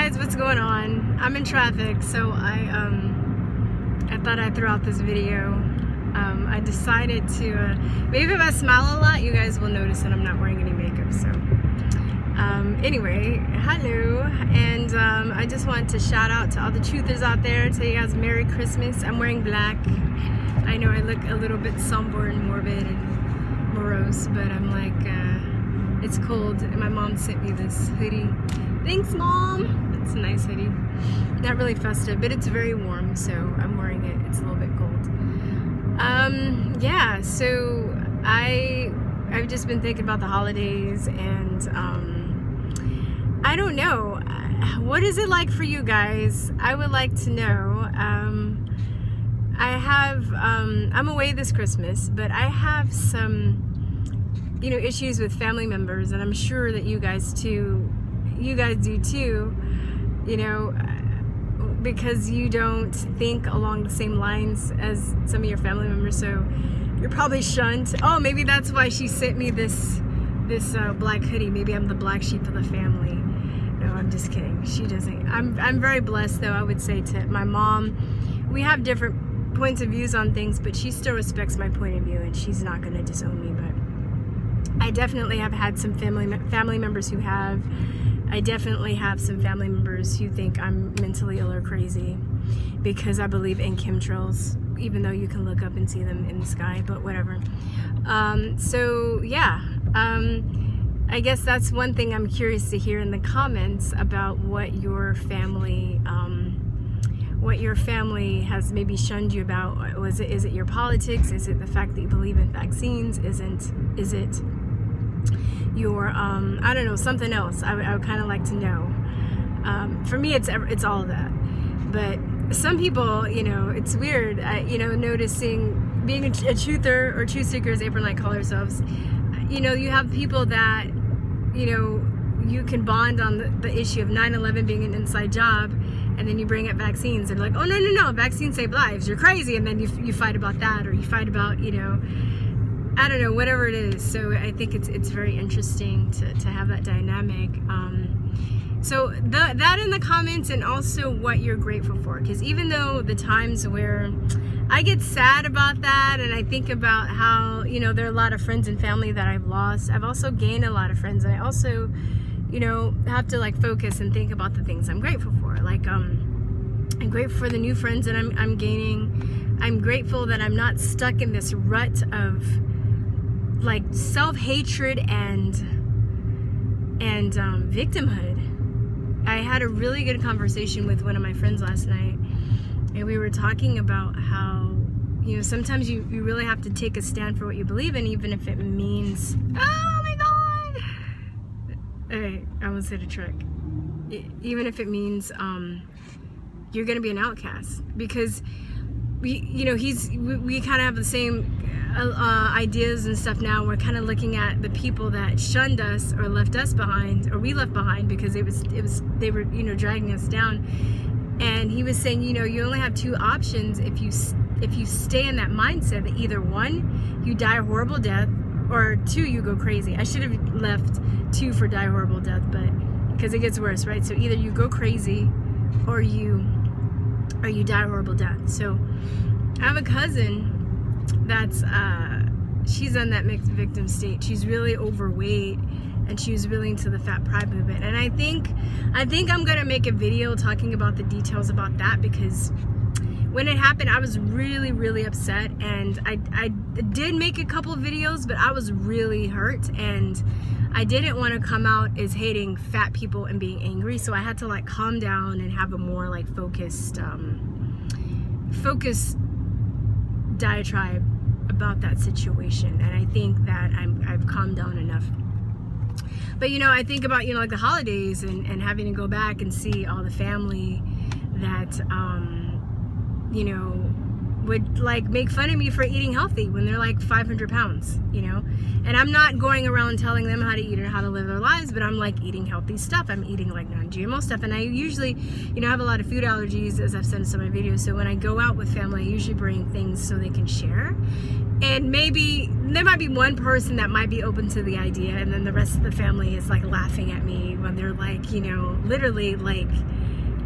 guys, what's going on? I'm in traffic, so I thought I'd throw out this video. I decided to maybe if I smile a lot, you guys will notice that I'm not wearing any makeup. So anyway, hello, and I just wanted to shout out to all the truthers out there, tell you guys Merry Christmas. I'm wearing black. I know I look a little bit somber and morbid and morose, but I'm like, it's cold, and my mom sent me this hoodie. Thanks, Mom! It's a nice hoodie. Not really festive, but it's very warm, so I'm wearing it. It's a little bit cold. Yeah, so I've just been thinking about the holidays, and I don't know. What is it like for you guys? I would like to know. I'm away this Christmas, but I have some, you know, issues with family members, and I'm sure that you guys do too, you know, because you don't think along the same lines as some of your family members, so you're probably shunned. Oh, maybe that's why she sent me this black hoodie. Maybe I'm the black sheep of the family. No, I'm just kidding. She doesn't. I'm very blessed, though. I would say to my mom, we have different points of views on things, but she still respects my point of view, and she's not going to disown me. But I definitely have had some family members who have. I definitely have some family members who think I'm mentally ill or crazy because I believe in chemtrails, even though you can look up and see them in the sky, but whatever. So yeah, I guess that's one thing I'm curious to hear in the comments about what your family has maybe shunned you about. Is it your politics? Is it the fact that you believe in vaccines? Is it your I don't know, something else? I would kind of like to know. For me, it's all of that. But some people, you know, it's weird. You know, noticing being a truther or truth seeker, as April and I call ourselves. You know, you have people that, you know, you can bond on the issue of 9/11 being an inside job, and then you bring up vaccines and like, oh no, vaccines save lives. You're crazy, and then you fight about that, or you fight about, you know, I don't know, whatever it is. So I think it's very interesting to have that dynamic. So that in the comments, and also what you're grateful for, because even though the times where I get sad about that, and I think about how, you know, there are a lot of friends and family that I've lost, I've also gained a lot of friends, and I also, you know, have to like focus and think about the things I'm grateful for. Like I'm grateful for the new friends that I'm gaining. I'm grateful that I'm not stuck in this rut of like self-hatred and victimhood. I had a really good conversation with one of my friends last night, and we were talking about how, you know, sometimes you really have to take a stand for what you believe in, even if it means, oh my god, hey, I almost hit a trick, even if it means you're gonna be an outcast, because we kind of have the same ideas and stuff now. We're kind of looking at the people that shunned us or left us behind, or we left behind, because they were, you know, dragging us down. And he was saying, you know, you only have two options if you stay in that mindset, that either one, you die a horrible death, or two, you go crazy. I should have left two for die a horrible death, but because it gets worse, right? So either you go crazy or you die a horrible death. So I have a cousin that's she's on that mixed victim state. She's really overweight, and she was really into the fat pride movement. And I think I'm gonna make a video talking about the details about that, because when it happened, I was really upset, and I did make a couple of videos, but I was really hurt, and I didn't want to come out as hating fat people and being angry, so I had to like calm down and have a more like focused diatribe about that situation. And I think that I've calmed down enough. But you know, I think about, you know, like the holidays, and having to go back and see all the family that you know, would like make fun of me for eating healthy when they're like 500 pounds, you know. And I'm not going around telling them how to eat or how to live their lives, but I'm like eating healthy stuff. I'm eating like non-GMO stuff. And I usually, you know, have a lot of food allergies, as I've said in some of my videos. So when I go out with family, I usually bring things so they can share. And maybe there might be one person that might be open to the idea, and then the rest of the family is like laughing at me when they're like, you know, literally like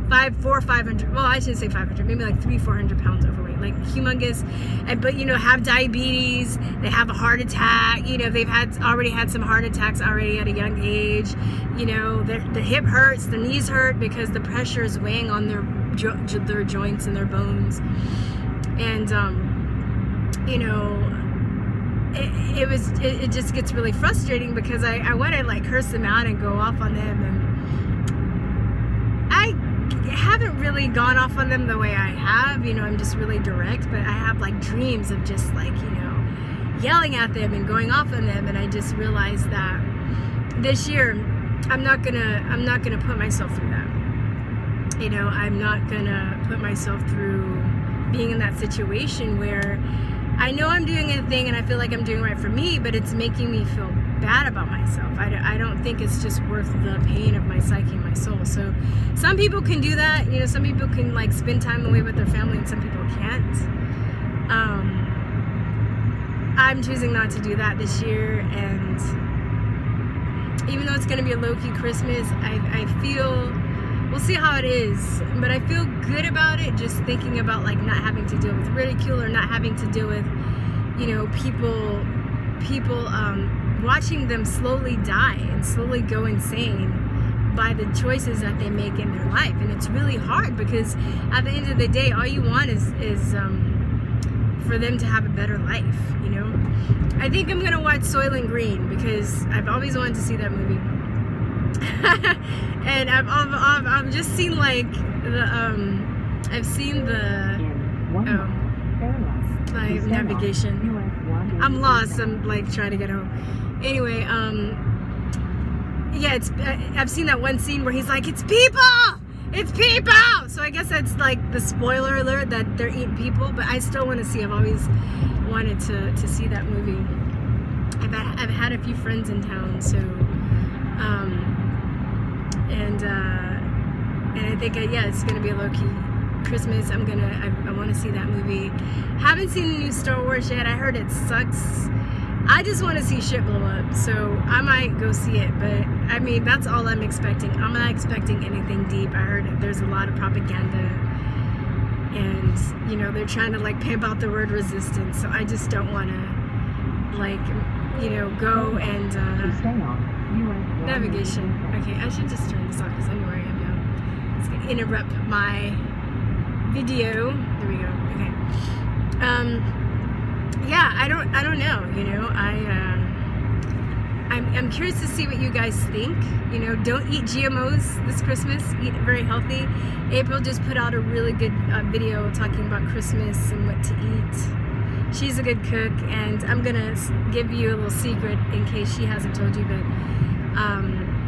400 or 500, well, I shouldn't say 500, maybe like 300-400 pounds overweight, like humongous, and but you know, have diabetes, they have a heart attack, you know, they've already had some heart attacks already at a young age, you know, the hip hurts, their knees hurt because the pressure is weighing on their joints and their bones. And you know, it just gets really frustrating because I want to like curse them out and go off on them, and I haven't really gone off on them the way I have, you know. I'm just really direct, but I have like dreams of just like, you know, yelling at them and going off on them. And I just realized that this year I'm not gonna put myself through that, you know. I'm not gonna put myself through being in that situation where I know I'm doing a thing and I feel like I'm doing right for me, but it's making me feel bad about myself. I don't think it's just worth the pain of my psyche and my soul. So some people can do that, you know, some people can like spend time away with their family and some people can't. I'm choosing not to do that this year, and even though it's going to be a low-key Christmas, I feel, we'll see how it is, but I feel good about it, just thinking about like not having to deal with ridicule or not having to deal with, you know, people watching them slowly die and slowly go insane by the choices that they make in their life. And it's really hard because at the end of the day, all you want is for them to have a better life, you know. I think I'm gonna watch Soylent Green because I've always wanted to see that movie. And I've just seen like the I've seen the my navigation. I'm lost. I'm like trying to get home. Anyway, yeah, I've seen that one scene where he's like, "It's people! It's people!" So I guess that's like the spoiler alert that they're eating people, but I still want to see. I've always wanted to see that movie. I've had a few friends in town, so and I think yeah, it's gonna be a low-key Christmas. I want to see that movie. Haven't seen the new Star Wars yet. I heard it sucks. I just want to see shit blow up, so I might go see it, but I mean, that's all I'm expecting. I'm not expecting anything deep. I heard there's a lot of propaganda, and you know, they're trying to like pimp out the word resistance, so I just don't want to like, you know, go and navigation. Okay, I should just turn this off because I know where I am now. It's gonna interrupt my video. There we go. Okay. Yeah, I don't know, you know. I'm curious to see what you guys think. You know, don't eat GMOs this Christmas. Eat very healthy. April just put out a really good video talking about Christmas and what to eat. She's a good cook, and I'm gonna give you a little secret in case she hasn't told you, but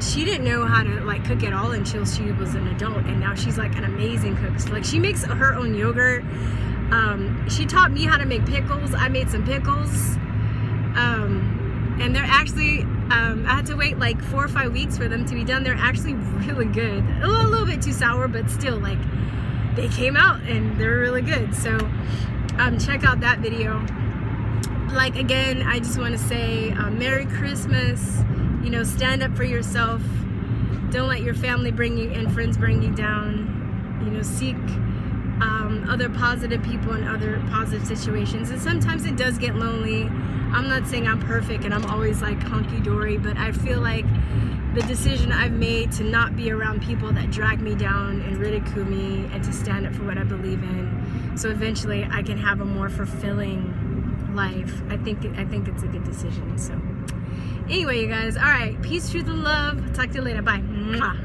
she didn't know how to like cook at all until she was an adult, and now she's like an amazing cook. So, like, she makes her own yogurt. She taught me how to make pickles. I made some pickles, and they're actually I had to wait like 4 or 5 weeks for them to be done. They're actually really good. A little bit too sour, but still, like, they came out and they're really good. So check out that video. Like, again, I just want to say Merry Christmas. You know, stand up for yourself. Don't let your family bring you and friends bring you down. You know, seek other positive people in other positive situations. And sometimes it does get lonely. I'm not saying I'm perfect and I'm always like hunky-dory, but I feel like the decision I've made to not be around people that drag me down and ridicule me, and to stand up for what I believe in, so eventually I can have a more fulfilling life. I think it's a good decision. So anyway, you guys, all right, peace, truth, and love. Talk to you later. Bye. Mwah.